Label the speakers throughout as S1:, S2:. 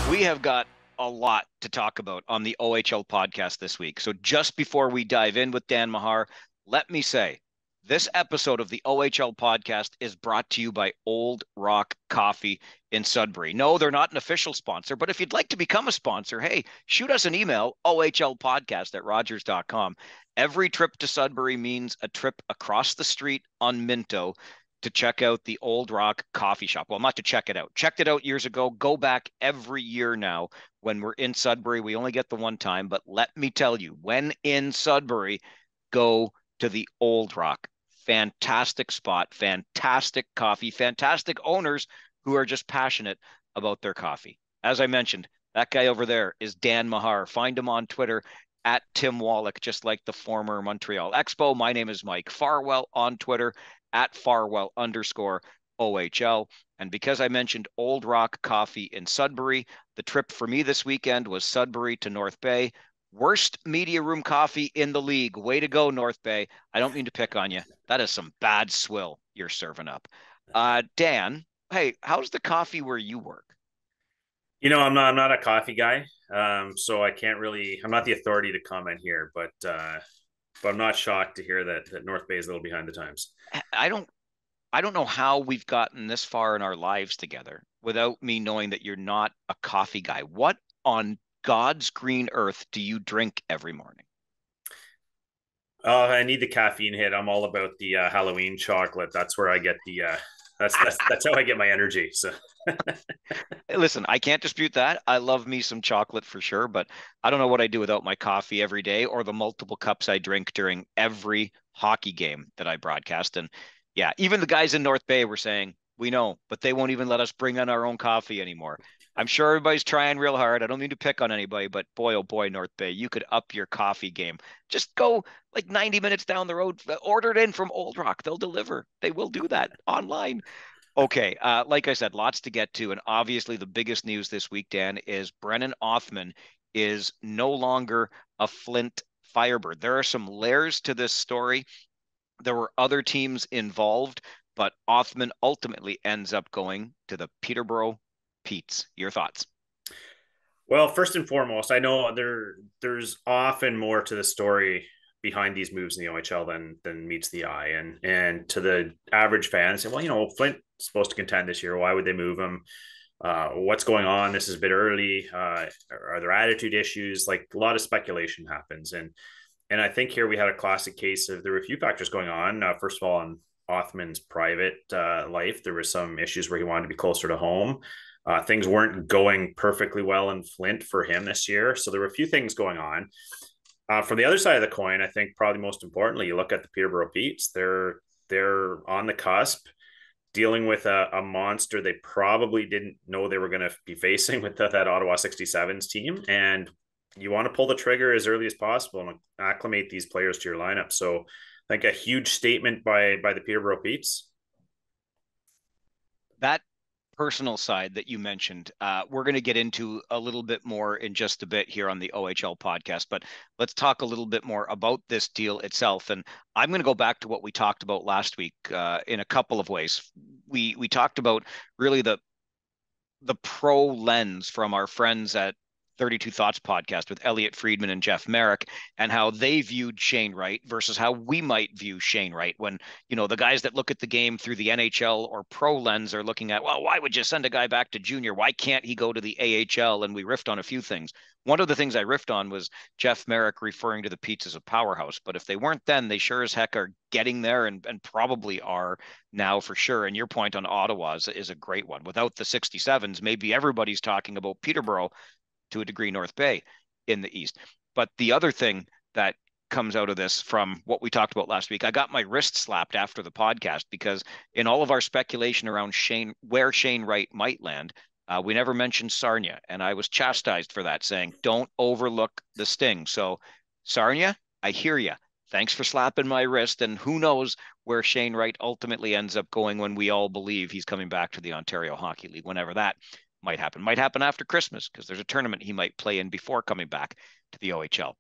S1: We have got a lot to talk about on the OHL podcast this week. So just before we dive in with Dan Mahar, let me say this episode of the OHL podcast is brought to you by Old Rock Coffee in Sudbury. No, they're not an official sponsor, but if you'd like to become a sponsor, hey, shoot us an email, ohlpodcast@rogers.com. Every trip to Sudbury means a trip across the street on Minto to check out the Old Rock Coffee Shop. Well, not to check it out. Checked it out years ago. Go back every year now when we're in Sudbury. We only get the one time, but let me tell you, when in Sudbury, go to the Old Rock. Fantastic spot, fantastic coffee, fantastic owners who are just passionate about their coffee. As I mentioned, that guy over there is Dan Mahar. Find him on Twitter at Tim Wallach, just like the former Montreal Expo. My name is Mike Farwell on Twitter at Farwell_OHL. And because I mentioned Old Rock Coffee in Sudbury, the trip for me this weekend was Sudbury to North Bay. Worst media room coffee in the league. Way to go, North Bay. I don't mean to pick on you. That is some bad swill you're serving up. Dan, hey, how's the coffee where you work?
S2: I'm not a coffee guy, so I can't really. I'm not the authority to comment here, but I'm not shocked to hear that North Bay is a little behind the times.
S1: I don't I don't know how we've gotten this far in our lives together without me knowing that you're not a coffee guy. What on God's green earth do you drink every morning?
S2: I need the caffeine hit. I'm all about the Halloween chocolate. That's where I get the. That's how I get my energy. So
S1: Listen, I can't dispute that. I love me some chocolate for sure, but I don't know what I do without my coffee every day or the multiple cups I drink during every hockey game that I broadcast. And yeah, even the guys in North Bay were saying, we know, but they won't even let us bring on our own coffee anymore. I'm sure everybody's trying real hard. I don't mean to pick on anybody, but boy, oh boy, North Bay, you could up your coffee game. Just go like 90 minutes down the road, order it in from Old Rock. They'll deliver. They will do that online. Okay, like I said, lots to get to, and obviously the biggest news this week, Dan, is Brennan Othmann is no longer a Flint Firebird. There are some layers to this story. There were other teams involved, but Othmann ultimately ends up going to the Peterborough Petes. Your thoughts?
S2: well, first and foremost, I know there's often more to the story behind these moves in the OHL than meets the eye, and to the average fan, say, well, Flint's supposed to contend this year. Why would they move him? What's going on? This is a bit early. Are there attitude issues? Like a lot of speculation happens, and I think here we had a classic case of there were a few factors going on. First of all, on Othmann's private life, there were some issues where he wanted to be closer to home. Things weren't going perfectly well in Flint for him this year. So there were a few things going on. From the other side of the coin, I think probably most importantly, you look at the Peterborough Petes. They're on the cusp, dealing with a monster they probably didn't know they were going to be facing with that Ottawa 67s team. And you want to pull the trigger as early as possible and acclimate these players to your lineup. So I think a huge statement by the Peterborough Petes.
S1: That personal side that you mentioned, we're going to get into a little bit more in just a bit here on the OHL podcast, but let's talk a little bit more about this deal itself. And I'm going to go back to what we talked about last week in a couple of ways. We talked about really the pro lens from our friends at 32 Thoughts podcast with Elliot Friedman and Jeff Merrick, and how they viewed Shane Wright versus how we might view Shane Wright when, the guys that look at the game through the NHL or pro lens are looking at, well, why would you send a guy back to junior? Why can't he go to the AHL? And we riffed on a few things. One of the things I riffed on was Jeff Merrick referring to the Petes as a powerhouse. But if they weren't then, they sure as heck are getting there and probably are now for sure. And your point on Ottawa is a great one. Without the 67s, maybe everybody's talking about Peterborough, to a degree North Bay in the East. But the other thing that comes out of this from what we talked about last week, I got my wrist slapped after the podcast because in all of our speculation around where Shane Wright might land, we never mentioned Sarnia. And I was chastised for that, saying, don't overlook the Sting. So Sarnia, I hear you. Thanks for slapping my wrist. And who knows where Shane Wright ultimately ends up going when we all believe he's coming back to the Ontario Hockey League, whenever that might happen. Might happen after Christmas because there's a tournament he might play in before coming back to the OHL.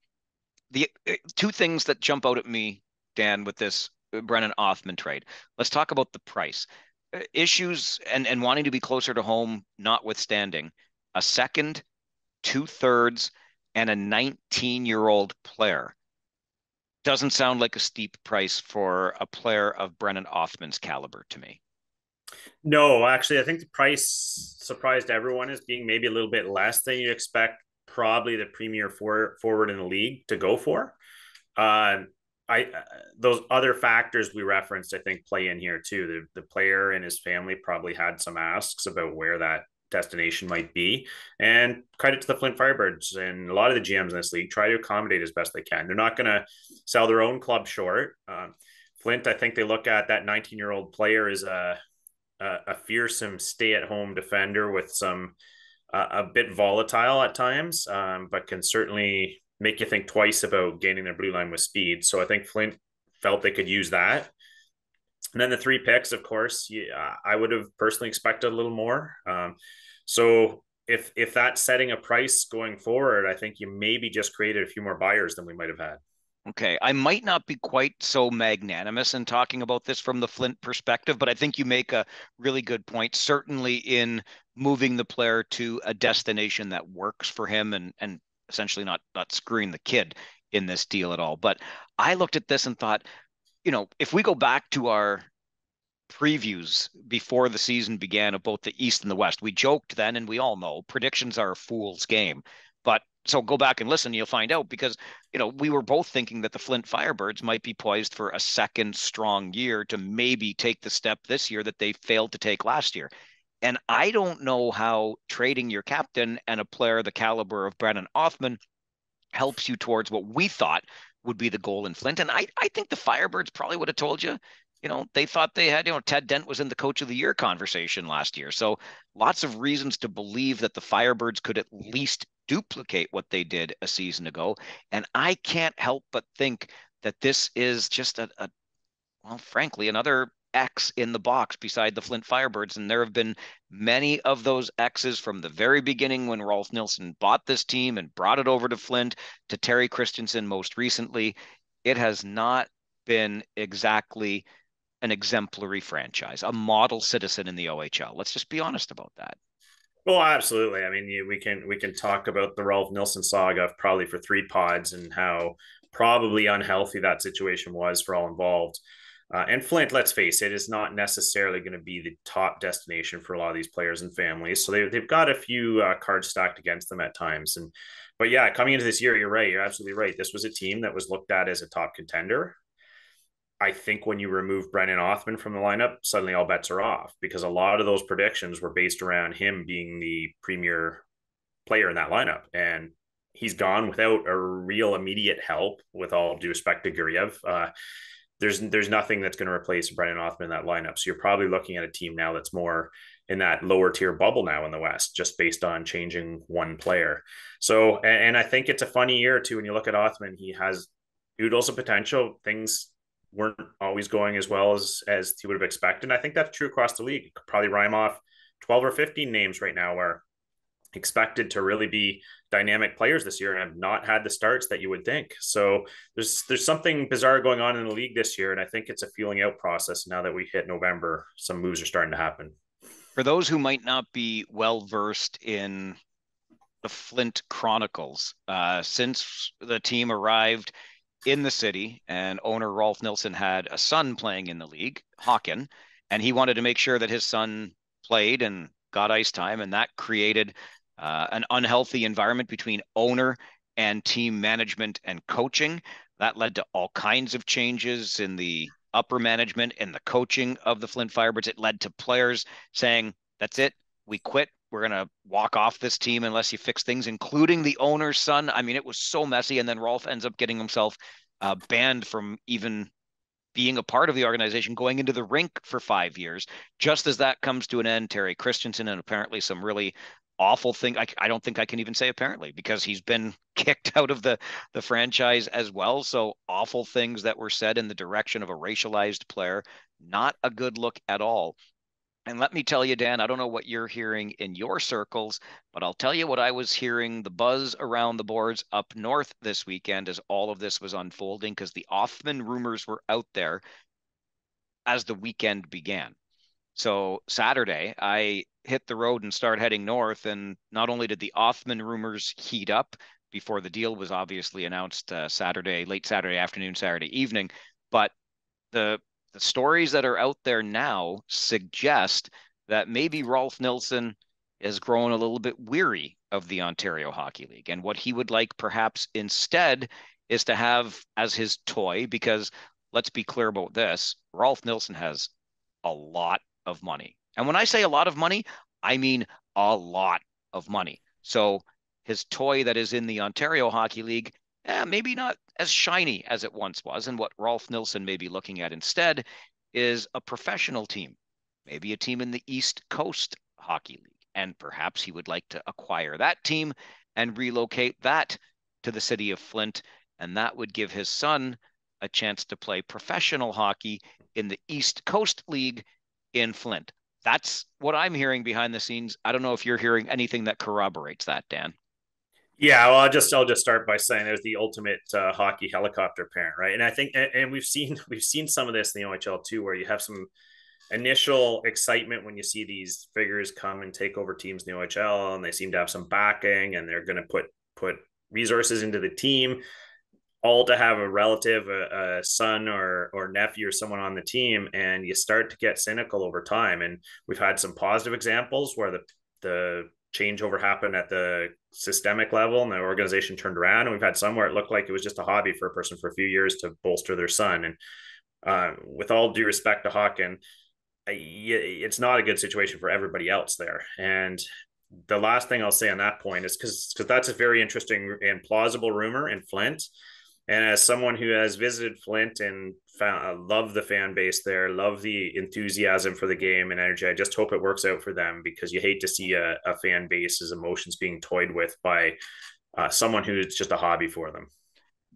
S1: The two things that jump out at me, Dan, with this Brennan Othmann trade. Let's talk about the price. Issues and wanting to be closer to home notwithstanding. a second, two-thirds, and a 19-year-old player. Doesn't sound like a steep price for a player of Brennan Othmann's caliber to me.
S2: No, actually, I think the price surprised everyone as being maybe a little bit less than you expect. Probably the premier forward in the league to go for. Uh, I those other factors we referenced, I think, play in here too. The player and his family probably had some asks about where that destination might be. And credit to the Flint Firebirds and a lot of the GMs in this league try to accommodate as best they can. They're not going to sell their own club short. Flint, I think they look at that 19-year-old player as a fearsome stay-at-home defender with some a bit volatile at times, but can certainly make you think twice about gaining their blue line with speed. So I think Flint felt they could use that. And then the 3 picks, of course, yeah, I would have personally expected a little more. So if that's setting a price going forward, I think you maybe just created a few more buyers than we might have had.
S1: Okay, I might not be quite so magnanimous in talking about this from the Flint perspective, but I think you make a really good point, certainly in moving the player to a destination that works for him and essentially not screwing the kid in this deal at all. But I looked at this and thought, if we go back to our previews before the season began of both the East and the West. We joked then, and we all know predictions are a fool's game. But so go back and listen, you'll find out because, we were both thinking that the Flint Firebirds might be poised for a second strong year to maybe take the step this year that they failed to take last year. And I don't know how trading your captain and a player the caliber of Brennan Othmann helps you towards what we thought would be the goal in Flint. And I think the Firebirds probably would have told you, they thought they had, Ted Dent was in the coach of the year conversation last year. So lots of reasons to believe that the Firebirds could at least duplicate what they did a season ago. And I can't help but think that this is just well, frankly, another X in the box beside the Flint Firebirds. And there have been many of those X's from the very beginning when Rolf Nilsson bought this team and brought it over to Flint, to Terry Christensen most recently. It has not been exactly an exemplary franchise, a model citizen in the OHL. Let's just be honest about that.
S2: Well, absolutely. I mean, we can talk about the Rolf Nilsson saga probably for 3 pods and how probably unhealthy that situation was for all involved. And Flint, let's face it, is not necessarily going to be the top destination for a lot of these players and families. So they've got a few cards stacked against them at times. But yeah, coming into this year, you're right. You're absolutely right. This was a team that was looked at as a top contender. I think when you remove Brennan Othmann from the lineup, suddenly all bets are off because a lot of those predictions were based around him being the premier player in that lineup. And he's gone without a real immediate help, with all due respect to Guriev. There's nothing that's going to replace Brennan Othmann in that lineup. So you're probably looking at a team now that's more in that lower tier bubble now in the West, just based on changing one player. So, and I think it's a funny year too when you look at Othmann. He has oodles of potential. Things weren't always going as well as he would have expected. And I think that's true across the league. You could probably rhyme off 12 or 15 names right now where expected to really be dynamic players this year and have not had the starts that you would think. So there's something bizarre going on in the league this year, and I think it's a feeling out process. Now that we hit November, some moves are starting to happen.
S1: For those who might not be well versed in the Flint Chronicles, since the team arrived in the city and owner Rolf Nilsson had a son playing in the league, Hawken, and he wanted to make sure that his son played and got ice time, and that created an unhealthy environment between owner and team management and coaching. That led to all kinds of changes in the upper management and the coaching of the Flint Firebirds. It led to players saying, that's it, we quit. We're going to walk off this team unless you fix things, including the owner's son. I mean, it was so messy. And then Rolf ends up getting himself banned from even being a part of the organization, going into the rink for 5 years. Just as that comes to an end, Terry Christensen and apparently some really awful thing. I don't think I can even say apparently because he's been kicked out of the franchise as well. So awful things that were said in the direction of a racialized player. Not a good look at all. And let me tell you, Dan, I don't know what you're hearing in your circles, but I'll tell you what I was hearing the buzz around the boards up north this weekend as all of this was unfolding, because the Othmann rumors were out there as the weekend began. So Saturday, I hit the road and start heading north. And not only did the Othmann rumors heat up before the deal was obviously announced late Saturday afternoon, Saturday evening, but the the stories that are out there now suggest that maybe Rolf Nilsson has grown a little bit weary of the Ontario Hockey League. And what he would like perhaps instead is to have as his toy, because let's be clear about this, Rolf Nilsson has a lot of money. And when I say a lot of money, I mean a lot of money. So his toy that is in the Ontario Hockey League, maybe not as shiny as it once was. And what Rolf Nilsson may be looking at instead is a professional team, maybe a team in the East Coast Hockey League. And perhaps he would like to acquire that team and relocate that to the city of Flint. And that would give his son a chance to play professional hockey in the East Coast League in Flint. That's what I'm hearing behind the scenes. I don't know if you're hearing anything that corroborates that, Dan.
S2: Yeah, well, I'll just start by saying there's the ultimate hockey helicopter parent, right? And I think, and we've seen some of this in the OHL too, where you have some initial excitement when you see these figures come and take over teams in the OHL, and they seem to have some backing, and they're going to put resources into the team, all to have a relative, a son or nephew or someone on the team, and you start to get cynical over time. And we've had some positive examples where the changeover happened at the systemic level and the organization turned around, and we've had some where it looked like it was just a hobby for a person for a few years to bolster their son. And with all due respect to Hawken, it's not a good situation for everybody else there. And the last thing I'll say on that point is because that's a very interesting and plausible rumor in Flint. And as someone who has visited Flint and love the fan base there, love the enthusiasm for the game and energy, I just hope it works out for them, because you hate to see a fan base's emotions being toyed with by someone who's just a hobby for them.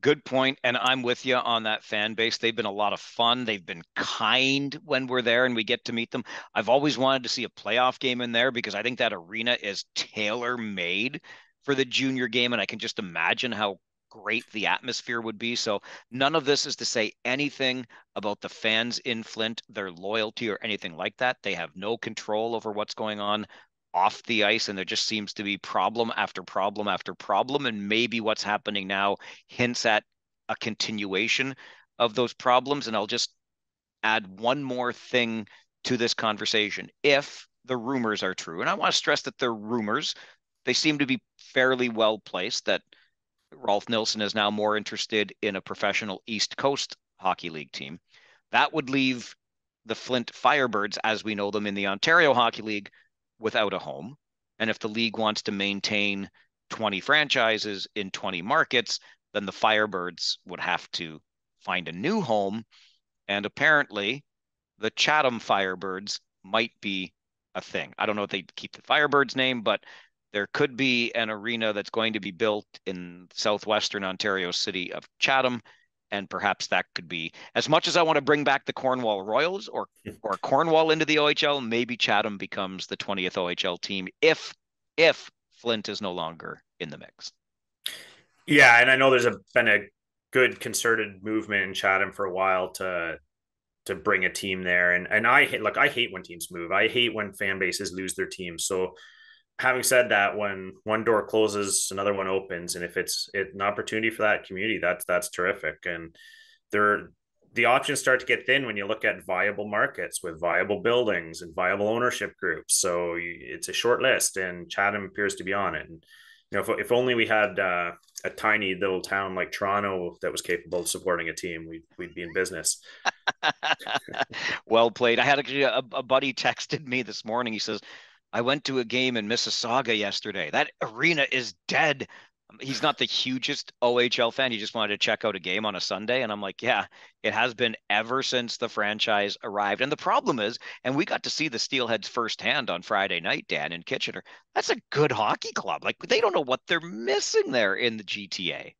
S1: Good point. And I'm with you on that fan base. They've been a lot of fun. They've been kind when we're there and we get to meet them. I've always wanted to see a playoff game in there because I think that arena is tailor made for the junior game. And I can just imagine how great the atmosphere would be. So none of this is to say anything about the fans in Flint, their loyalty or anything like that. They have no control over what's going on off the ice, and there just seems to be problem after problem after problem. And maybe what's happening now hints at a continuation of those problems. And I'll just add one more thing to this conversation. If the rumors are true, and I want to stress that they're rumors, they seem to be fairly well placed, that Rolf Nilsson is now more interested in a professional East Coast Hockey League team. That would leave the Flint Firebirds, as we know them in the Ontario Hockey League, without a home. And if the league wants to maintain 20 franchises in 20 markets, then the Firebirds would have to find a new home. And apparently, the Chatham Firebirds might be a thing. I don't know if they keep the Firebirds name, but there could be an arena that's going to be built in southwestern Ontario city of Chatham. And perhaps that could be, as much as I want to bring back the Cornwall Royals or Cornwall into the OHL, maybe Chatham becomes the 20th OHL team if Flint is no longer in the mix.
S2: Yeah, and I know been a good concerted movement in Chatham for a while to bring a team there, and I hate when teams move. I hate when fan bases lose their teams. So having said that, when one door closes, another one opens, and if it's an opportunity for that community, that's terrific. And there, the options start to get thin when you look at viable markets with viable buildings and viable ownership groups. So it's a short list, and Chatham appears to be on it. And if only we had a tiny little town like Toronto that was capable of supporting a team, we'd be in business.
S1: Well played. I had a buddy texted me this morning. He says, I went to a game in Mississauga yesterday. That arena is dead. He's not the hugest OHL fan. He just wanted to check out a game on a Sunday. And I'm like, yeah, it has been ever since the franchise arrived. And the problem is, and we got to see the Steelheads firsthand on Friday night, Dan, in Kitchener. That's a good hockey club. Like, they don't know what they're missing there in the GTA.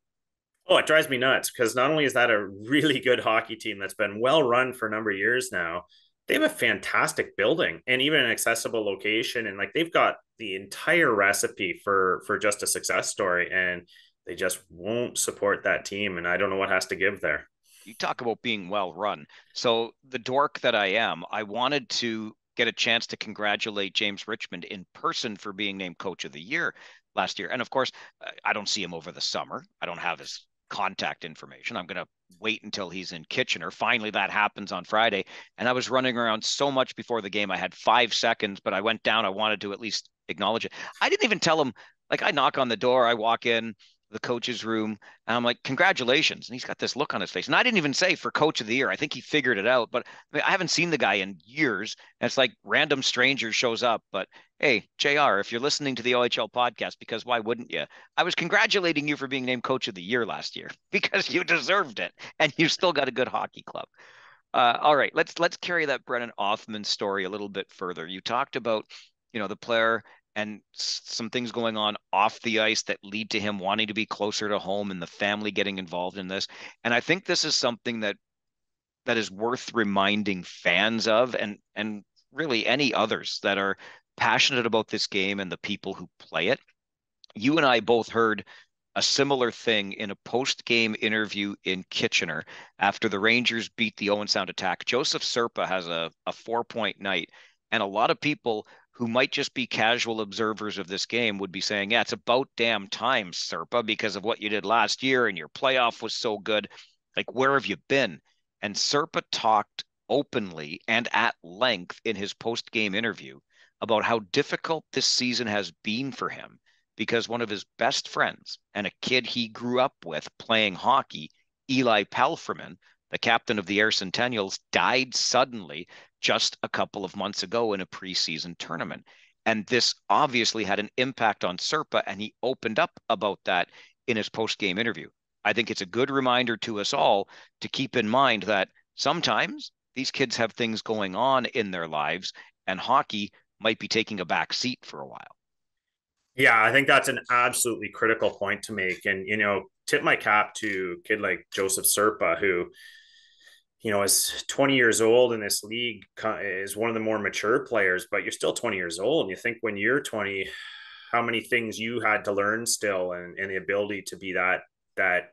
S2: Oh, it drives me nuts, because not only is that a really good hockey team that's been well run for a number of years now, they have a fantastic building and even an accessible location, and like they've got the entire recipe for just a success story, and they just won't support that team, and I don't know what has to give there.
S1: You talk about being well run. So the dork that I am, I wanted to get a chance to congratulate James Richmond in person for being named Coach of the Year last year. And of course, I don't see him over the summer. I don't have his contact information. I'm going to wait until he's in Kitchener. Finally, that happens on Friday. And I was running around so much before the game. I had 5 seconds, but I went down. I wanted to at least acknowledge it. I didn't even tell him, like, I knock on the door, I walk in the coach's room, and I'm like, congratulations. And he's got this look on his face. And I didn't even say for Coach of the Year. I think he figured it out, but I mean, I haven't seen the guy in years. And it's like random stranger shows up. But hey, JR, if you're listening to the OHL podcast, because why wouldn't you? I was congratulating you for being named Coach of the Year last year because you deserved it. And you still got a good hockey club. All right, let's carry that Brennan Othmann story a little bit further. You talked about, the player and some things going on off the ice that lead to him wanting to be closer to home and the family getting involved in this. And I think this is something that is worth reminding fans of, and really any others that are passionate about this game and the people who play it. You and I both heard a similar thing in a post-game interview in Kitchener after the Rangers beat the Owen Sound Attack. Joseph Serpa has a 4-point night, and a lot of people who might just be casual observers of this game would be saying, yeah, it's about damn time, Serpa, because of what you did last year and your playoff was so good. Like, where have you been? And Serpa talked openly and at length in his post-game interview about how difficult this season has been for him because one of his best friends and a kid he grew up with playing hockey, Eli Palfreman, the captain of the Air Centennials, died suddenly just a couple of months ago in a preseason tournament. And this obviously had an impact on Serpa, and he opened up about that in his post-game interview. I think it's a good reminder to us all to keep in mind that sometimes these kids have things going on in their lives, and hockey might be taking a back seat for a while.
S2: Yeah, I think that's an absolutely critical point to make. And, tip my cap to a kid like Joseph Serpa, who, is 20 years old in this league, is one of the more mature players, but you're still 20 years old. And you think when you're 20, how many things you had to learn still, and the ability to be that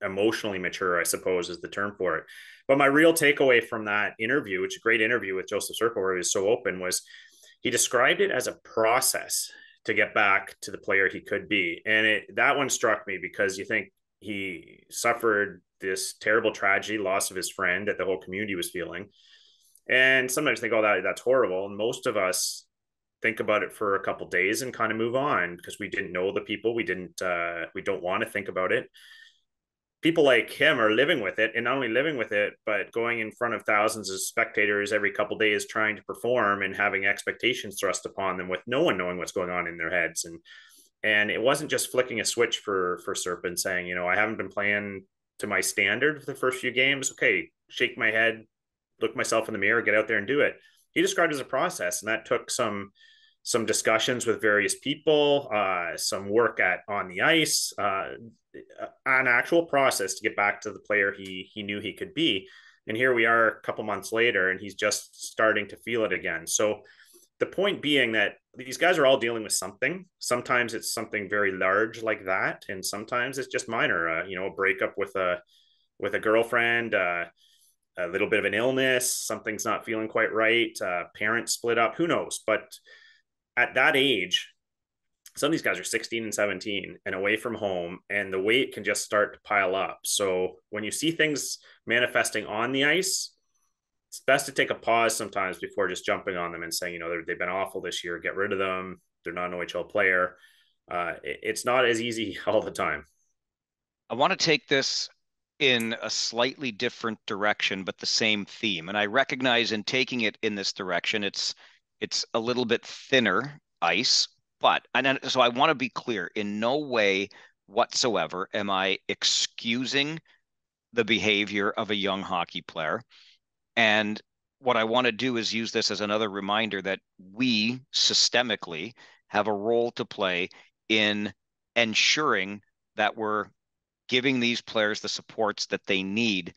S2: emotionally mature, I suppose is the term for it. But my real takeaway from that interview, which is a great interview with Joseph Serpa, where he was so open, was he described it as a process to get back to the player he could be. And that one struck me because you think he suffered this terrible tragedy, loss of his friend that the whole community was feeling. And sometimes think, oh, that's horrible. And most of us think about it for a couple of days and kind of move on because we didn't know the people. We don't want to think about it. People like him are living with it, and not only living with it, but going in front of thousands of spectators every couple of days, trying to perform and having expectations thrust upon them with no one knowing what's going on in their heads. And it wasn't just flicking a switch for Serpent and saying, I haven't been playing to my standard for the first few games. Okay, shake my head, look myself in the mirror, get out there and do it. He described it as a process, and that took some discussions with various people, some work on the ice, an actual process to get back to the player he knew he could be. And here we are a couple months later, and he's just starting to feel it again. So the point being that these guys are all dealing with something. Sometimes it's something very large like that, and sometimes it's just minor. A breakup with a girlfriend, a little bit of an illness, something's not feeling quite right, parents split up, who knows? But at that age, some of these guys are 16 and 17 and away from home, and the weight can just start to pile up. So when you see things manifesting on the ice, it's best to take a pause sometimes before just jumping on them and saying, they've been awful this year, get rid of them. They're not an OHL player. It's not as easy all the time.
S1: I want to take this in a slightly different direction, but the same theme. And I recognize in taking it in this direction, it's a little bit thinner ice, so I want to be clear, in no way whatsoever am I excusing the behavior of a young hockey player. And what I want to do is use this as another reminder that we systemically have a role to play in ensuring that we're giving these players the supports that they need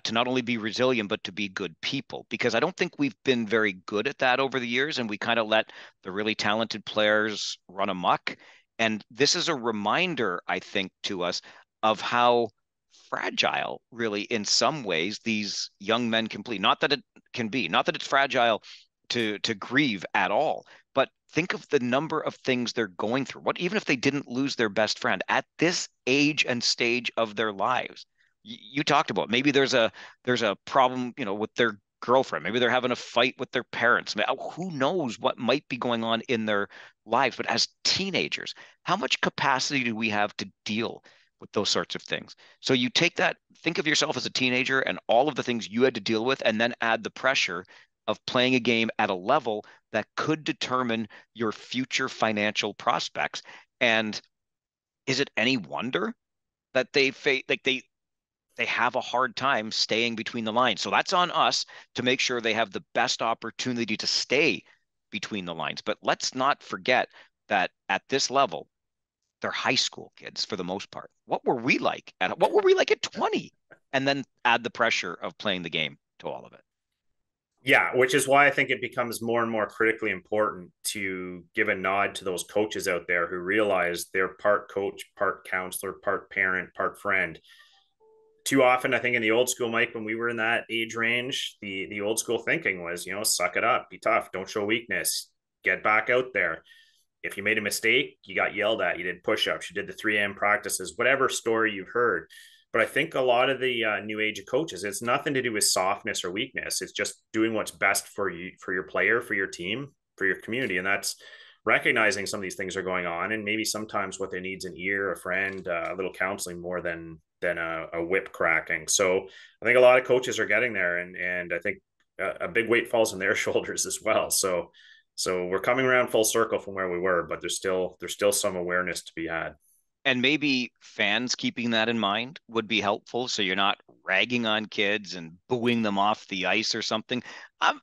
S1: to not only be resilient, but to be good people. Because I don't think we've been very good at that over the years, and we kind of let the really talented players run amok. And this is a reminder, I think, to us of how fragile, really, in some ways, these young men can be. Not that it's fragile to grieve at all. But think of the number of things they're going through. What even if they didn't lose their best friend at this age and stage of their lives? You talked about maybe there's a problem, with their girlfriend. Maybe they're having a fight with their parents. Who knows what might be going on in their lives? But as teenagers, how much capacity do we have to deal with those sorts of things? So you take that, think of yourself as a teenager and all of the things you had to deal with, and then add the pressure of playing a game at a level that could determine your future financial prospects. And is it any wonder that they have a hard time staying between the lines? So that's on us to make sure they have the best opportunity to stay between the lines. But let's not forget that at this level, they're high school kids for the most part. What were we like at 20? And then add the pressure of playing the game to all of it.
S2: Yeah, which is why I think it becomes more and more critically important to give a nod to those coaches out there who realize they're part coach, part counselor, part parent, part friend. Too often, I think in the old school, Mike, when we were in that age range, the old school thinking was, suck it up, be tough, don't show weakness, get back out there. If you made a mistake, you got yelled at, you did push-ups, you did the 3 a.m. practices, whatever story you've heard. But I think a lot of the new age of coaches, it's nothing to do with softness or weakness. It's just doing what's best for you, for your player, for your team, for your community. And that's recognizing some of these things are going on. And maybe sometimes what they need is an ear, a friend, a little counseling more than a whip cracking. So I think a lot of coaches are getting there. And I think a big weight falls on their shoulders as well. So we're coming around full circle from where we were, but there's still some awareness to be had.
S1: And maybe fans keeping that in mind would be helpful. So you're not ragging on kids and booing them off the ice or something.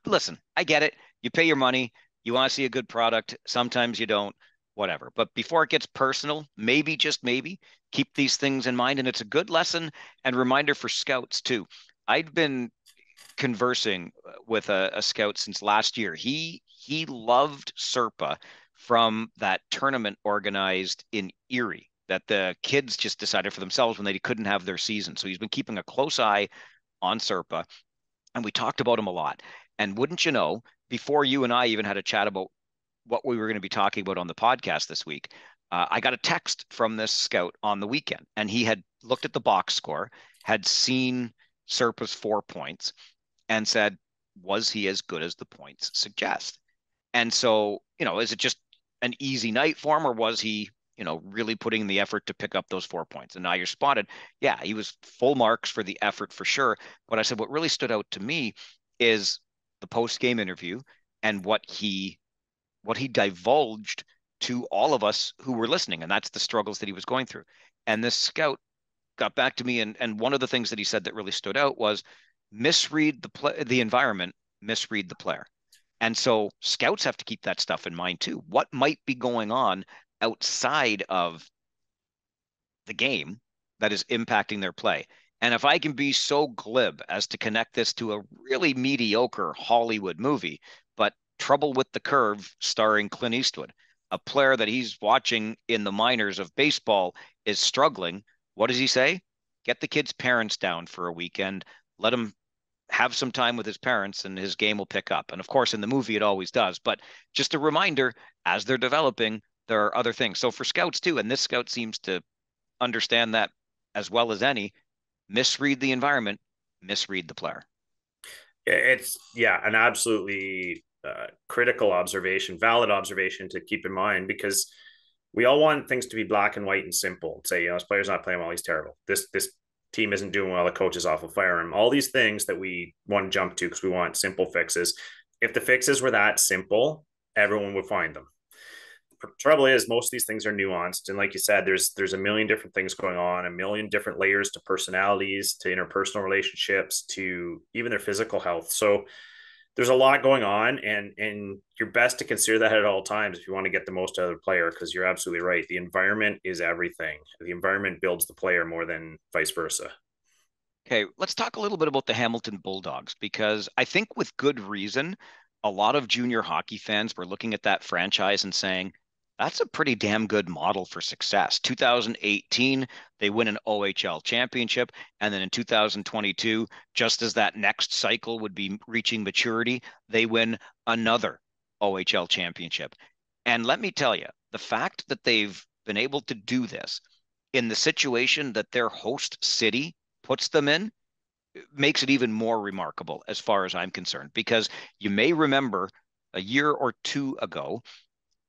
S1: Listen, I get it. You pay your money. You want to see a good product. Sometimes you don't, whatever. But before it gets personal, maybe, just maybe, keep these things in mind. And it's a good lesson and reminder for scouts too. I'd been conversing with a scout since last year. He loved Serpa from that tournament organized in Erie that the kids just decided for themselves when they couldn't have their season. So he's been keeping a close eye on Serpa, and we talked about him a lot. And wouldn't you know, before you and I even had a chat about what we were going to be talking about on the podcast this week, I got a text from this scout on the weekend, and he had looked at the box score, had seen Serpa's 4 points, and said, was he as good as the points suggest? And so, is it just an easy night for him, or was he, really putting in the effort to pick up those 4 points? And now you're spotted. Yeah, he was full marks for the effort for sure. But I said, what really stood out to me is the post-game interview and what he divulged to all of us who were listening. And that's the struggles that he was going through. And this scout got back to me. And one of the things that he said that really stood out was misread the environment, misread the player. And so scouts have to keep that stuff in mind too. What might be going on outside of the game that is impacting their play? And if I can be so glib as to connect this to a really mediocre Hollywood movie, but Trouble with the Curve starring Clint Eastwood, a player that he's watching in the minors of baseball is struggling, what does he say? Get the kid's parents down for a weekend, let him have some time with his parents, and his game will pick up. And of course, in the movie, it always does. But just a reminder, as they're developing, there are other things. So for scouts too, and this scout seems to understand that as well as any, misread the environment, misread the player.
S2: It's an absolutely critical observation, valid observation to keep in mind, because we all want things to be black and white and simple. Say, this player's not playing well, he's terrible. This team isn't doing well, the coach is off, will fire him. All these things that we want to jump to because we want simple fixes. If the fixes were that simple, everyone would find them. The trouble is, most of these things are nuanced, and like you said, there's a million different things going on, a million different layers to personalities, to interpersonal relationships, to even their physical health. So there's a lot going on, and you're best to consider that at all times if you want to get the most out of the player, because you're absolutely right. The environment is everything. The environment builds the player more than vice versa.
S1: Okay, let's talk a little bit about the Hamilton Bulldogs, because I think with good reason, a lot of junior hockey fans were looking at that franchise and saying, that's a pretty damn good model for success. 2018, they win an OHL championship. And then in 2022, just as that next cycle would be reaching maturity, they win another OHL championship. And let me tell you, the fact that they've been able to do this in the situation that their host city puts them in makes it even more remarkable as far as I'm concerned. Because you may remember a year or two ago,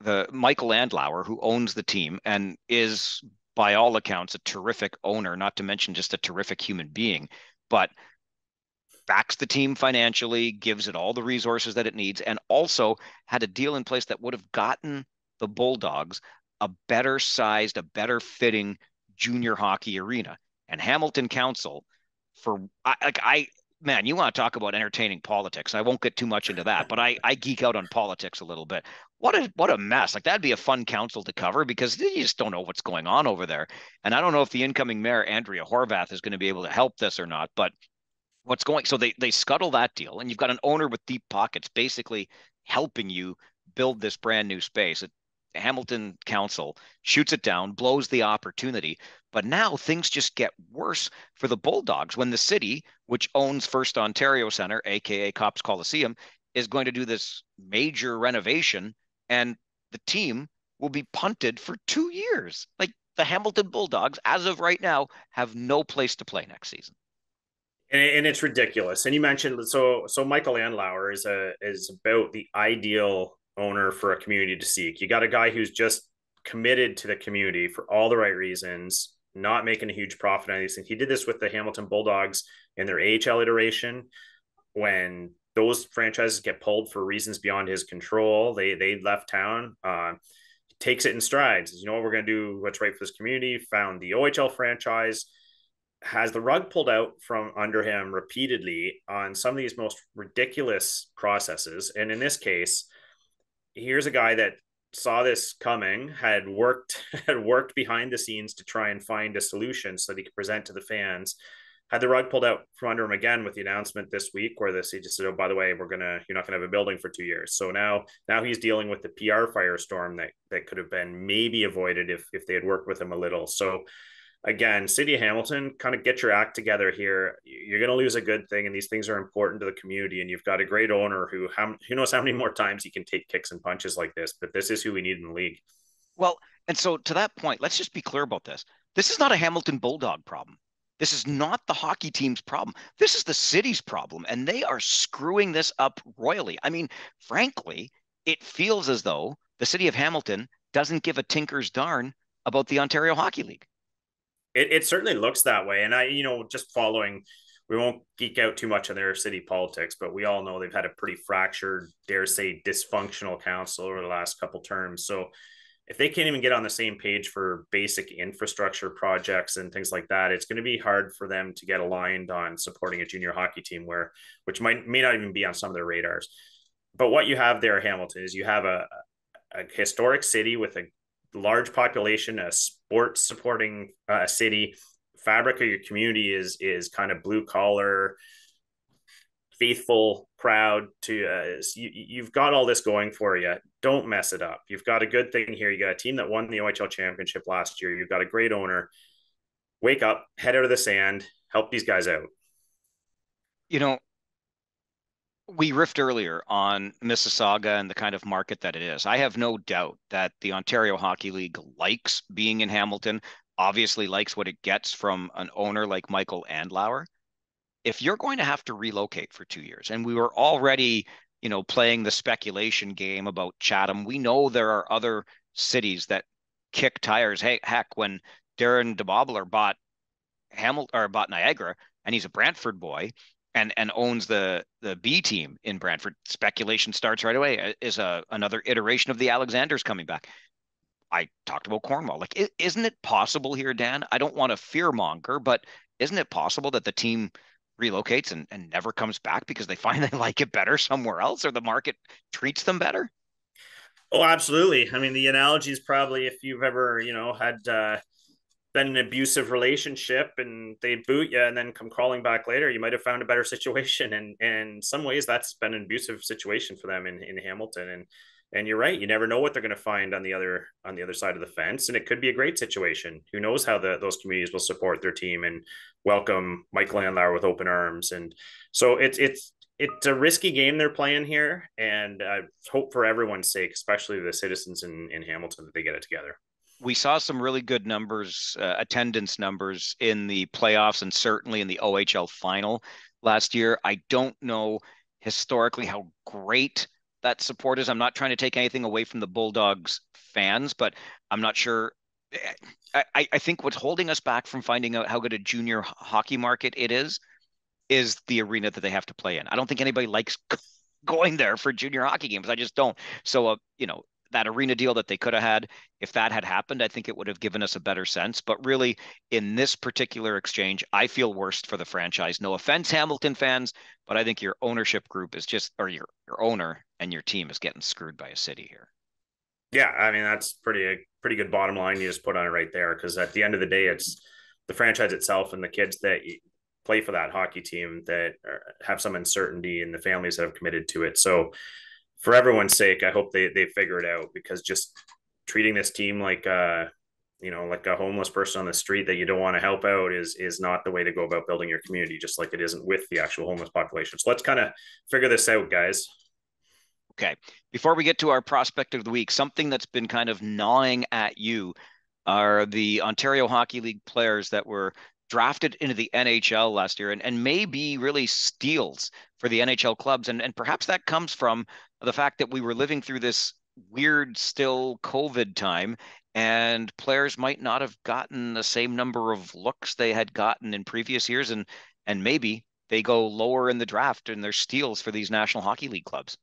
S1: the Michael Andlauer, who owns the team and is by all accounts a terrific owner, not to mention just a terrific human being, but backs the team financially, gives it all the resources that it needs, and also had a deal in place that would have gotten the Bulldogs a better sized, a better fitting junior hockey arena. And Hamilton Council, for man, you want to talk about entertaining politics. I won't get too much into that, but I geek out on politics a little bit. What a mess. Like that'd be a fun council to cover because you just don't know what's going on over there. And I don't know if the incoming mayor, Andrea Horvath, is going to be able to help this or not, but what's going so they scuttle that deal and you've got an owner with deep pockets basically helping you build this brand new space. Hamilton Council shoots it down, blows the opportunity, but now things just get worse for the Bulldogs when the city, which owns First Ontario Center, aka Cops Coliseum, is going to do this major renovation and the team will be punted for 2 years. Like the Hamilton Bulldogs as of right now have no place to play next season.
S2: And it's ridiculous. And you mentioned so Michael Andlauer is about the ideal owner for a community to seek. You got a guy who's just committed to the community for all the right reasons, not making a huge profit on these things. He did this with the Hamilton Bulldogs in their AHL iteration when those franchises get pulled for reasons beyond his control. They left town. Takes it in strides. You know what, we're going to do what's right for this community. Found the OHL franchise, has the rug pulled out from under him repeatedly on some of these most ridiculous processes. And in this case, here's a guy that saw this coming, had worked behind the scenes to try and find a solution so that he could present to the fans. Had the rug pulled out from under him again with the announcement this week where he just said, "Oh, by the way, you're not gonna have a building for 2 years." So now he's dealing with the PR firestorm that could have been maybe avoided if they had worked with him a little. So again, City of Hamilton, kind of get your act together here. You're going to lose a good thing, and these things are important to the community. And you've got a great owner who knows how many more times he can take kicks and punches like this. But this is who we need in the league.
S1: Well, and so to that point, let's just be clear about this. This is not a Hamilton Bulldog problem. This is not the hockey team's problem. This is the city's problem, and they are screwing this up royally. I mean, frankly, it feels as though the city of Hamilton doesn't give a tinker's darn about the Ontario Hockey League.
S2: It certainly looks that way. And just following, we won't geek out too much on their city politics, but we all know they've had a pretty fractured, dare say, dysfunctional council over the last couple terms. So if they can't even get on the same page for basic infrastructure projects and things like that, it's going to be hard for them to get aligned on supporting a junior hockey team which may not even be on some of their radars. But what you have there, Hamilton, is you have a historic city with a large population, a sports supporting city. Fabric of your community is kind of blue collar, faithful crowd to you've got all this going for you. Don't mess it up. You've got a good thing here. You got a team that won the OHL championship last year. You've got a great owner. Wake up, head out of the sand, help these guys out.
S1: We riffed earlier on Mississauga and the kind of market that it is. I have no doubt that the Ontario Hockey League likes being in Hamilton, obviously likes what it gets from an owner like Michael Andlauer. If you're going to have to relocate for 2 years, and we were already, playing the speculation game about Chatham, we know there are other cities that kick tires. Hey, heck, when Darren DeBobler bought Niagara, and he's a Brantford boy, and owns the B team in Brantford, speculation starts right away. Is another iteration of the Alexanders coming back? I talked about Cornwall. Like, isn't it possible here, Dan? I don't want to fearmonger, but isn't it possible that the team relocates and never comes back because they find they like it better somewhere else or the market treats them better?
S2: Oh, absolutely. I mean, the analogy is probably if you've ever, had been an abusive relationship and they boot you and then come crawling back later, you might have found a better situation. And in some ways that's been an abusive situation for them in Hamilton. And you're right. You never know what they're going to find on the other side of the fence. And it could be a great situation. Who knows how those communities will support their team and welcome Michael Andlauer with open arms. And so it's it's a risky game they're playing here, and I hope for everyone's sake, especially the citizens in Hamilton, that they get it together.
S1: We saw some really good numbers, attendance numbers in the playoffs and certainly in the OHL final last year. I don't know historically how great that support is. I'm not trying to take anything away from the Bulldogs fans, but I'm not sure. I think what's holding us back from finding out how good a junior hockey market it is the arena that they have to play in. I don't think anybody likes going there for junior hockey games. I just don't. So, that arena deal that they could have had, if that had happened, I think it would have given us a better sense. But really, in this particular exchange, I feel worst for the franchise. No offense, Hamilton fans, but I think your ownership group is just, or your owner and your team is getting screwed by a city here.
S2: Yeah, I mean that's pretty good bottom line you just put on it right there. Because at the end of the day, it's the franchise itself and the kids that play for that hockey team that have some uncertainty and the families that have committed to it. So for everyone's sake, I hope they figure it out, because just treating this team like like a homeless person on the street that you don't want to help out is not the way to go about building your community, just like it isn't with the actual homeless population. So let's kind of figure this out, guys.
S1: Okay. Before we get to our prospect of the week, something that's been kind of gnawing at you are the Ontario Hockey League players that were drafted into the NHL last year and may be really steals for the NHL clubs. And perhaps that comes from the fact that we were living through this weird, still COVID time, and players might not have gotten the same number of looks they had gotten in previous years. And maybe they go lower in the draft and they're steals for these National Hockey League clubs.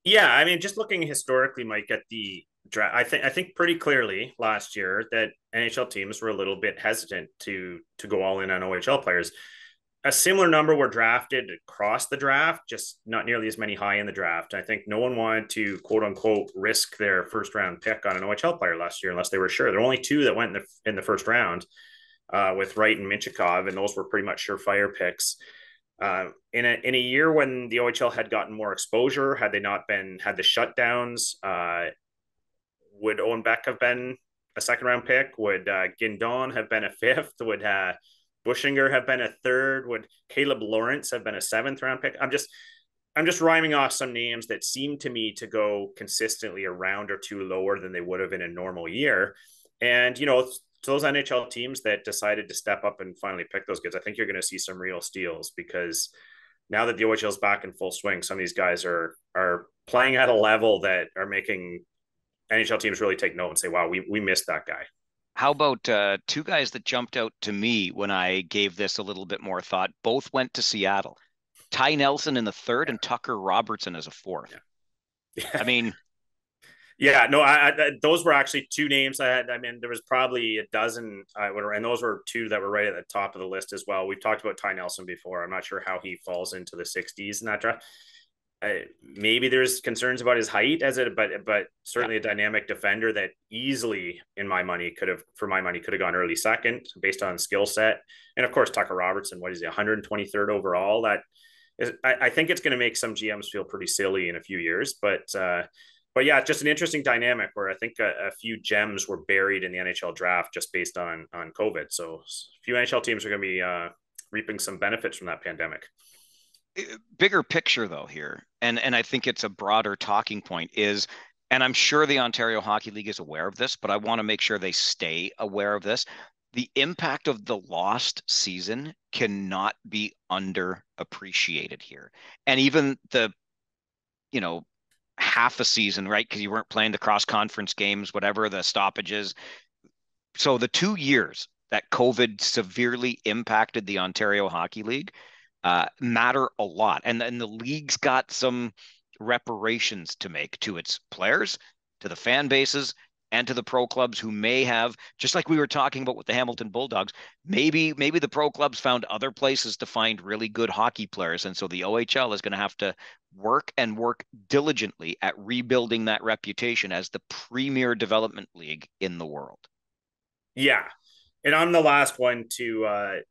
S2: Yeah, I mean, just looking historically, Mike, at the draft, I think pretty clearly last year that NHL teams were a little bit hesitant to go all in on OHL players. A similar number were drafted across the draft, just not nearly as many high in the draft. I think no one wanted to quote unquote risk their first round pick on an OHL player last year unless they were sure. There were only two that went in the first round, with Wright and Minchikov, and those were pretty much surefire picks. In a year when the OHL had gotten more exposure, had they not been had the shutdowns, would Owen Beck have been a second round pick? Would Guindon have been a fifth? Would Bushinger have been a third? Would Caleb Lawrence have been a seventh round pick? I'm just rhyming off some names that seem to me to go consistently a round or two lower than they would have in a normal year. And to those NHL teams that decided to step up and finally pick those kids, I think you're going to see some real steals, because now that the OHL is back in full swing, some of these guys are playing at a level that are making NHL teams really take note and say, "Wow, we missed that guy."
S1: How about two guys that jumped out to me when I gave this a little bit more thought? Both went to Seattle. Ty Nelson in the third and Tucker Robertson as a fourth.
S2: Yeah.
S1: I mean,
S2: Yeah, no, those were actually two names I had. I mean, there was probably a dozen, and those were two that were right at the top of the list as well. We've talked about Ty Nelson before. I'm not sure how he falls into the 60s in that draft. Maybe there's concerns about his height but certainly
S1: yeah,
S2: a dynamic defender that easily, for my money, could have gone early second based on skill set. And of course, Tucker Robertson, what is he, 123rd overall? I think it's going to make some GMs feel pretty silly in a few years, but yeah, just an interesting dynamic where I think a few gems were buried in the NHL draft just based on COVID. So a few NHL teams are going to be reaping some benefits from that pandemic.
S1: bigger picture though here, and I think it's a broader talking point is, and I'm sure the Ontario Hockey League is aware of this, but I want to make sure they stay aware of this. The impact of the lost season cannot be underappreciated here. And even the, you know, half a season, right? Because you weren't playing the cross conference games, whatever the stoppages. So the 2 years that COVID severely impacted the Ontario Hockey League matter a lot. And the league's got some reparations to make to its players, to the fan bases, and to the pro clubs who may have, just like we were talking about with the Hamilton Bulldogs, maybe the pro clubs found other places to find really good hockey players. And so the OHL is going to have to work diligently at rebuilding that reputation as the premier development league in the world.
S2: Yeah, and I'm the last one to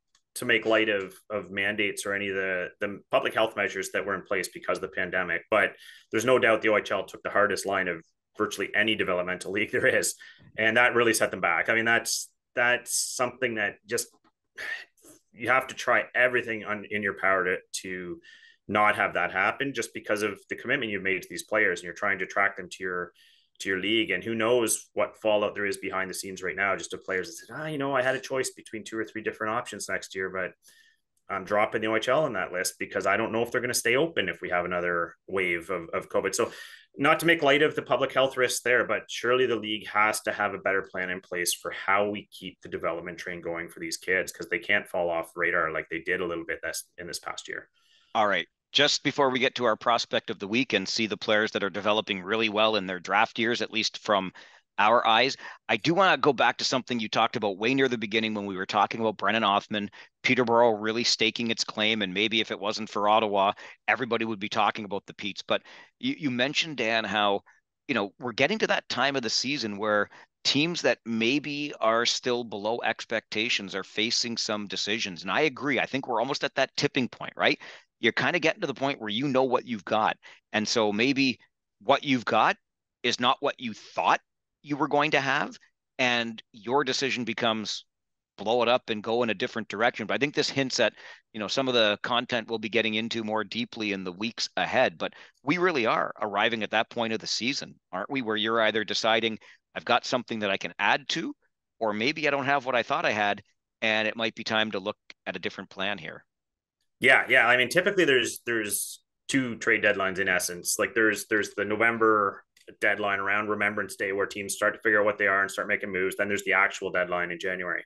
S2: make light of mandates or any of the public health measures that were in place because of the pandemic. But there's no doubt the OHL took the hardest line of virtually any developmental league there is, and that really set them back. I mean, that's something that just you have to try everything in your power to not have that happen just because of the commitment you've made to these players, and you're trying to attract them to your league. And who knows what fallout there is behind the scenes right now, just of players that said, I had a choice between 2 or 3 different options next year, but I'm dropping the OHL on that list because I don't know if they're going to stay open if we have another wave of COVID. So, not to make light of the public health risks there, but surely the league has to have a better plan in place for how we keep the development train going for these kids, because they can't fall off radar like they did a little bit in this past year.
S1: All right. Just before we get to our prospect of the week and see the players that are developing really well in their draft years, at least from our eyes, I do want to go back to something you talked about way near the beginning when we were talking about Brennan Othmann, Peterborough really staking its claim. And maybe if it wasn't for Ottawa, everybody would be talking about the Petes. But you mentioned, Dan, how, we're getting to that time of the season where teams that maybe are still below expectations are facing some decisions. And I agree. I think we're almost at that tipping point, right? You're kind of getting to the point where you know what you've got. And so maybe what you've got is not what you thought you were going to have. And your decision becomes blow it up and go in a different direction. But I think this hints at, some of the content we'll be getting into more deeply in the weeks ahead. But we really are arriving at that point of the season, aren't we? Where you're either deciding I've got something that I can add to, or maybe I don't have what I thought I had, and it might be time to look at a different plan here.
S2: Yeah. I mean, typically there's 2 trade deadlines in essence. Like there's the November deadline around Remembrance Day where teams start to figure out what they are and start making moves. Then there's the actual deadline in January.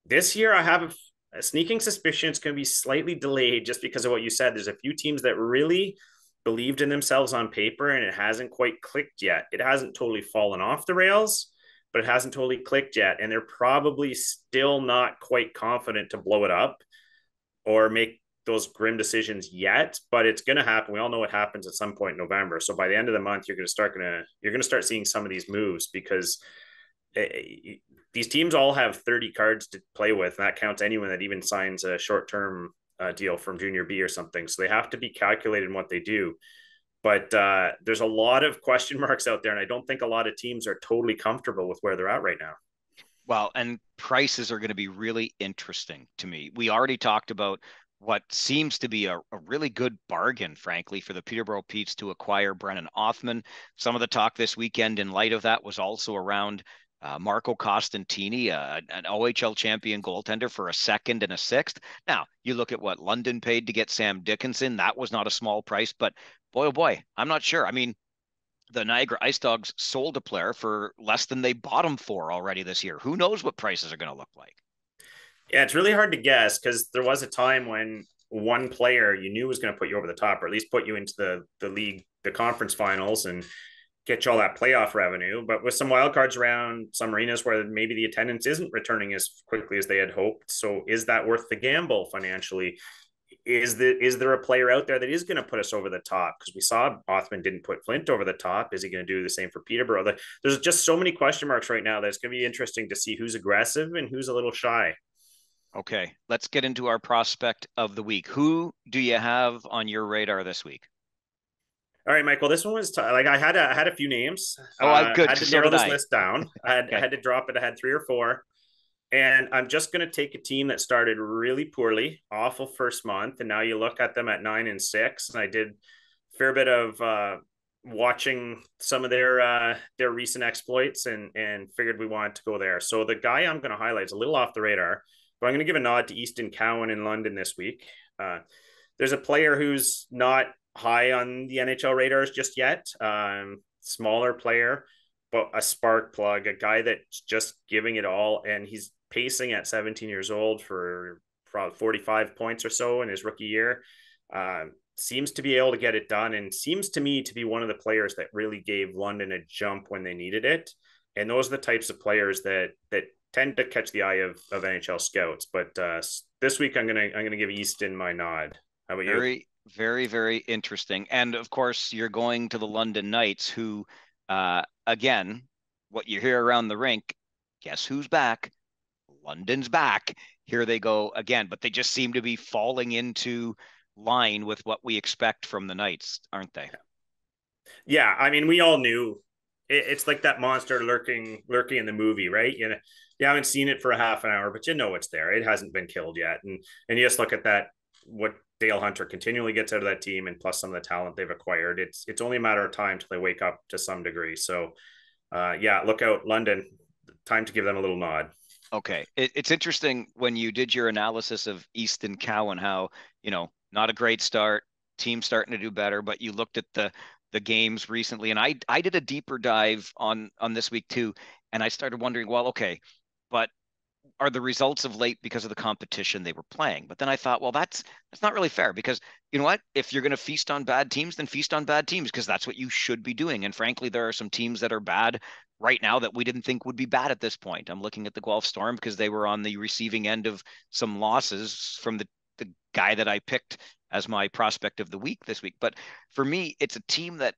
S2: This year, I have a sneaking suspicion it's going to be slightly delayed just because of what you said. There's a few teams that really believed in themselves on paper, and it hasn't quite clicked yet. It hasn't totally fallen off the rails, but it hasn't totally clicked yet. And they're probably still not quite confident to blow it up or make those grim decisions yet, but it's going to happen. We all know it happens at some point in November. So by the end of the month, you're going to start seeing some of these moves, because these teams all have 30 cards to play with, and that counts anyone that even signs a short-term deal from junior B or something. So they have to be calculated in what they do. But there's a lot of question marks out there, and I don't think a lot of teams are totally comfortable with where they're at right now.
S1: Well, and prices are going to be really interesting to me. We already talked about what seems to be a really good bargain, frankly, for the Peterborough Petes to acquire Brennan Othmann. Some of the talk this weekend in light of that was also around Marco Costantini, an OHL champion goaltender, for a second and a sixth. Now, you look at what London paid to get Sam Dickinson. That was not a small price, but boy, oh boy, I'm not sure. I mean, the Niagara Ice Dogs sold a player for less than they bought him for already this year. Who knows what prices are going to look like?
S2: Yeah, it's really hard to guess, because there was a time when one player you knew was going to put you over the top, or at least put you into the league, the conference finals, and get you all that playoff revenue. But with some wild cards around, some arenas where maybe the attendance isn't returning as quickly as they had hoped. So is that worth the gamble financially? Is there a player out there that is going to put us over the top? Because we saw Othmann didn't put Flint over the top. Is he going to do the same for Peterborough? There's just so many question marks right now that it's going to be interesting to see who's aggressive and who's a little shy.
S1: Okay, let's get into our prospect of the week. Who do you have on your radar this week?
S2: All right, Michael. This one was like I had a few names.
S1: Oh, good.
S2: Had to
S1: So
S2: narrow
S1: did
S2: this
S1: I.
S2: list down. I
S1: Okay.
S2: had to drop it. I had 3 or 4, and I'm just going to take a team that started really poorly, awful first month, and now you look at them at 9-6. And I did a fair bit of watching some of their recent exploits, and figured we wanted to go there. So the guy I'm going to highlight is a little off the radar, but I'm going to give a nod to Easton Cowan in London this week. There's a player who's not high on the NHL radars just yet. Smaller player, but a spark plug, a guy that's just giving it all. And he's pacing at 17 years old for probably 45 points or so in his rookie year. Seems to be able to get it done, and seems to me to be one of the players that really gave London a jump when they needed it. And those are the types of players that tend to catch the eye of NHL scouts. But this week I'm gonna give Easton my nod. How about you?
S1: Very, very, very interesting. And of course, you're going to the London Knights, who, again, what you hear around the rink, guess who's back? London's back. Here they go again, but they just seem to be falling into line with what we expect from the Knights, aren't they?
S2: Yeah, I mean, we all knew it's like that monster lurking in the movie, right? You haven't seen it for a half an hour, but you know it's there. It hasn't been killed yet, and you just look at that. What Dale Hunter continually gets out of that team, and plus some of the talent they've acquired, it's only a matter of time till they wake up to some degree. So, yeah, look out, London. Time to give them a little nod.
S1: Okay. It's interesting when you did your analysis of Easton Cowan, how, not a great start, team starting to do better, but you looked at the games recently, and I did a deeper dive on this week too, and I started wondering, well, okay, but are the results of late because of the competition they were playing? But then I thought, well, that's not really fair, because you know what? If you're going to feast on bad teams, then feast on bad teams, because that's what you should be doing. And frankly, there are some teams that are bad right now that we didn't think would be bad at this point. I'm looking at the Guelph Storm because they were on the receiving end of some losses from the guy that I picked as my prospect of the week this week. But for me, it's a team that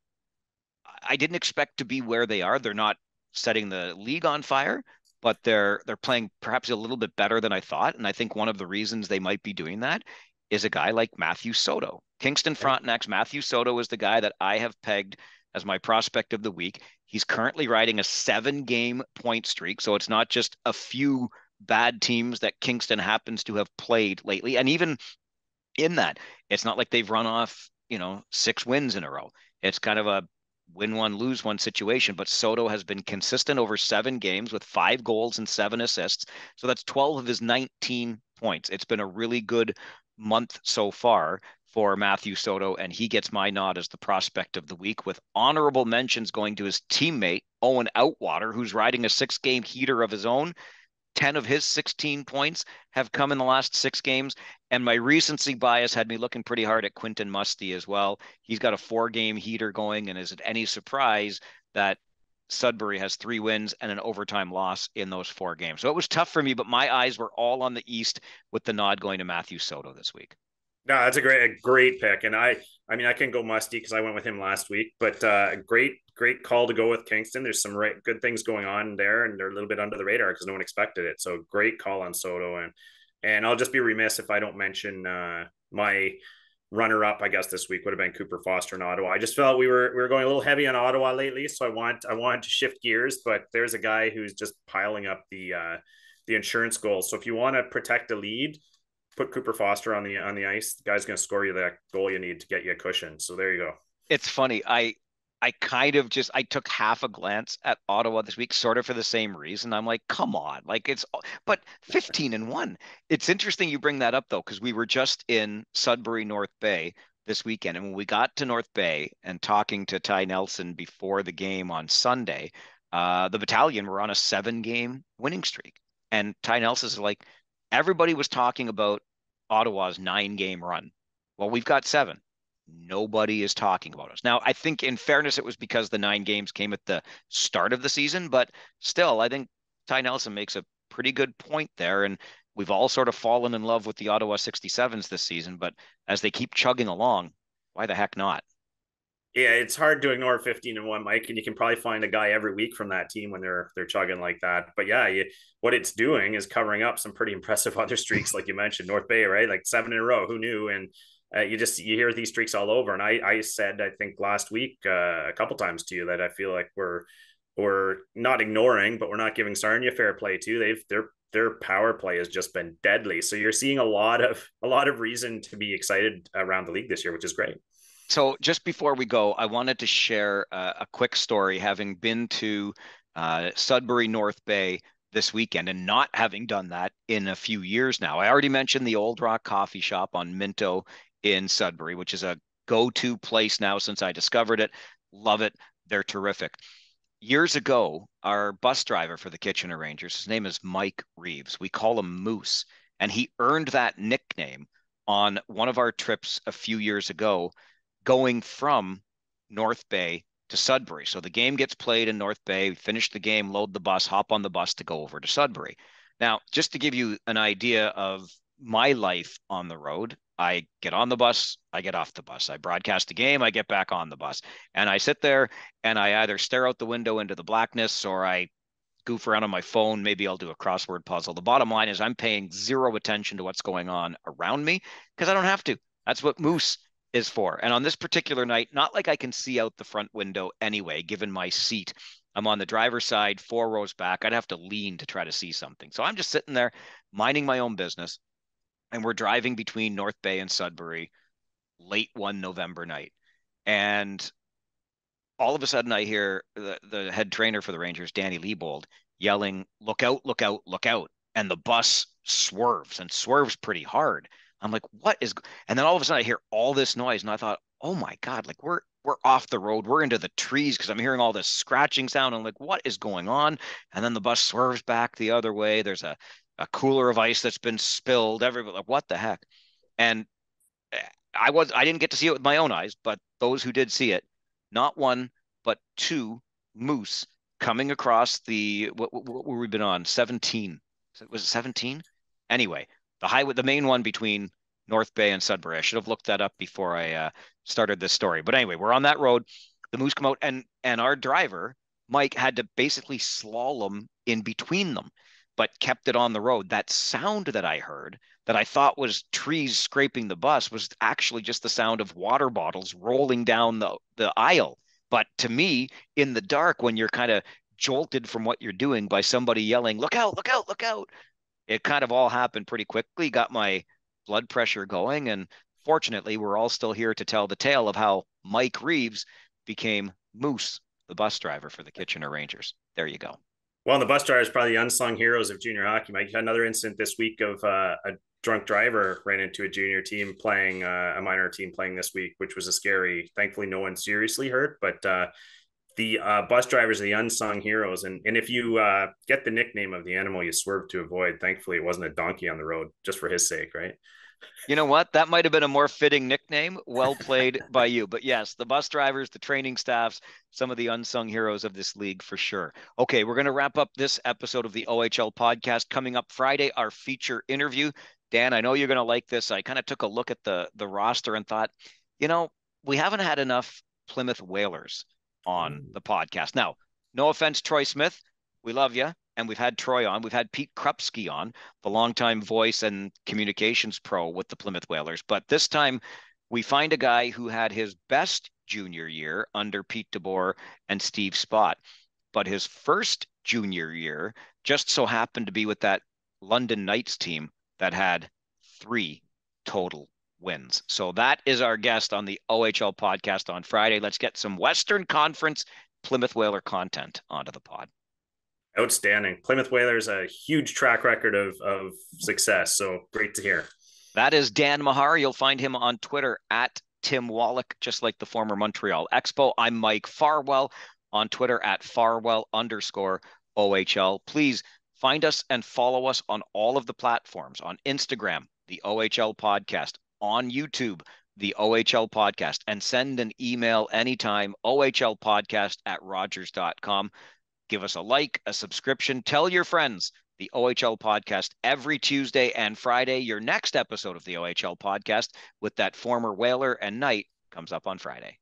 S1: I didn't expect to be where they are. They're not setting the league on fire, but they're playing perhaps a little bit better than I thought. And I think one of the reasons they might be doing that is a guy like Matthew Soto. Kingston Frontenac's Matthew Soto is the guy that I have pegged as my prospect of the week. He's currently riding a 7-game point streak, so it's not just a few bad teams that Kingston happens to have played lately. And even in that, it's not like they've run off, 6 wins in a row. It's kind of a win one, lose one situation. But Soto has been consistent over 7 games with 5 goals and 7 assists. So that's 12 of his 19 points. It's been a really good month so far for Matthew Soto, and he gets my nod as the prospect of the week, with honorable mentions going to his teammate, Owen Outwater, who's riding a 6-game heater of his own. 10 of his 16 points have come in the last 6 games. And my recency bias had me looking pretty hard at Quinton Musty as well. He's got a 4-game heater going. And is it any surprise that Sudbury has 3 wins and an overtime loss in those 4 games? So it was tough for me, but my eyes were all on the East, with the nod going to Matthew Soto this week.
S2: No, that's a great pick, and I mean, I can go Musty because I went with him last week, but great call to go with Kingston. There's some good things going on there, and they're a little bit under the radar because no one expected it. So great call on Soto, and I'll just be remiss if I don't mention my runner up. I guess this week would have been Cooper Foster in Ottawa. I just felt we were going a little heavy on Ottawa lately, so I wanted to shift gears, but there's a guy who's just piling up the insurance goals. So if you want to protect a lead, put Cooper Foster on the ice. The guy's going to score you that goal you need to get you a cushion. So there you go.
S1: It's funny. I kind of just I took half a glance at Ottawa this week, sort of for the same reason. I'm like, come on, like but 15-1. It's interesting you bring that up though, because we were just in Sudbury North Bay this weekend, and when we got to North Bay and talking to Ty Nelson before the game on Sunday, the Battalion were on a 7-game winning streak, and Ty Nelson's like, everybody was talking about Ottawa's 9-game run. Well, we've got 7. Nobody is talking about us. Now, I think in fairness, it was because the 9 games came at the start of the season, but still, I think Ty Nelson makes a pretty good point there. And we've all sort of fallen in love with the Ottawa 67s this season, but as they keep chugging along, why the heck not?
S2: Yeah, it's hard to ignore 15-1, Mike, and you can probably find a guy every week from that team when they're chugging like that. But yeah, what it's doing is covering up some pretty impressive other streaks, like you mentioned, North Bay, right? Like 7 in a row. Who knew? And you hear these streaks all over. And I said, I think last week a couple times to you that I feel like we're not ignoring, but we're not giving Sarnia fair play too. Their power play has just been deadly. So you're seeing a lot of reason to be excited around the league this year, which is great.
S1: So just before we go, I wanted to share a quick story, having been to Sudbury North Bay this weekend and not having done that in a few years now. I already mentioned the Old Rock Coffee Shop on Minto in Sudbury, which is a go-to place now since I discovered it. Love it. They're terrific. Years ago, our bus driver for the Kitchener Rangers, his name is Mike Reeves. We call him Moose, and he earned that nickname on one of our trips a few years ago, going from North Bay to Sudbury. So the game gets played in North Bay, finish the game, load the bus, hop on the bus to go over to Sudbury. Now, just to give you an idea of my life on the road, I get on the bus, I get off the bus. I broadcast the game, I get back on the bus. And I sit there and I either stare out the window into the blackness or I goof around on my phone. Maybe I'll do a crossword puzzle. The bottom line is I'm paying zero attention to what's going on around me because I don't have to. That's what Moose is for. And on this particular night, not like I can see out the front window anyway, given my seat. I'm on the driver's side, 4 rows back. I'd have to lean to try to see something. So I'm just sitting there minding my own business. and we're driving between North Bay and Sudbury late one November night. And all of a sudden I hear the head trainer for the Rangers, Danny Liebold, yelling, "Look out, look out, look out." And the bus swerves and swerves pretty hard. I'm like, what is, and then all of a sudden I hear all this noise. And I thought, oh my God, like we're off the road. We're into the trees because I'm hearing all this scratching sound. I'm like, what is going on? And then the bus swerves back the other way. There's a cooler of ice that's been spilled. Everybody, like, what the heck? And I didn't get to see it with my own eyes, but those who did see it, not one, but two moose coming across the what were we been on? 17. Was it 17? Anyway, the highway, the main one between North Bay and Sudbury. I should have looked that up before I started this story. But anyway, we're on that road. The moose come out, and our driver, Mike, had to basically slalom in between them, but kept it on the road. That sound that I heard that I thought was trees scraping the bus was actually just the sound of water bottles rolling down the aisle. But to me, in the dark, when you're kind of jolted from what you're doing by somebody yelling, "Look out, look out, look out," it kind of all happened pretty quickly, got my blood pressure going. And fortunately, we're all still here to tell the tale of how Mike Reeves became Moose, the bus driver for the Kitchener Rangers. There you go.
S2: Well, the bus drivers probably the unsung heroes of junior hockey. Mike had another incident this week of a drunk driver ran into a junior team playing a minor team playing this week, which was a scary. Thankfully, no one seriously hurt, but the bus drivers are the unsung heroes. And if you get the nickname of the animal you swerve to avoid, thankfully it wasn't a donkey on the road, just for his sake, right?
S1: You know what? That might have been a more fitting nickname. Well played by you. But yes, the bus drivers, the training staffs, some of the unsung heroes of this league for sure. Okay, we're going to wrap up this episode of the OHL podcast. Coming up Friday, our feature interview. Dan, I know you're going to like this. I kind of took a look at the roster and thought, you know, we haven't had enough Plymouth Whalers on the podcast. Now, no offense, Troy Smith. We love you. And we've had Troy on. We've had Pete Krupski on, the longtime voice and communications pro with the Plymouth Whalers. But this time we find a guy who had his best junior year under Pete DeBoer and Steve Spott. But his first junior year just so happened to be with that London Knights team that had 3 total wins. So that is our guest on the OHL podcast on Friday. Let's get some Western Conference Plymouth Whaler content onto the pod.
S2: Outstanding. Plymouth Whalers a huge track record of success. So great to hear.
S1: That is Dan Mahar. You'll find him on Twitter at Tim Wallach, just like the former Montreal Expo. I'm Mike Farwell on Twitter at Farwell_OHL. Please find us and follow us on all of the platforms, on Instagram, the OHL podcast, on YouTube, the OHL podcast, and send an email anytime, ohlpodcast@rogers.com. Give us a like, a subscription. Tell your friends. The OHL podcast every Tuesday and Friday. Your next episode of the OHL podcast with that former Whaler and Knight comes up on Friday.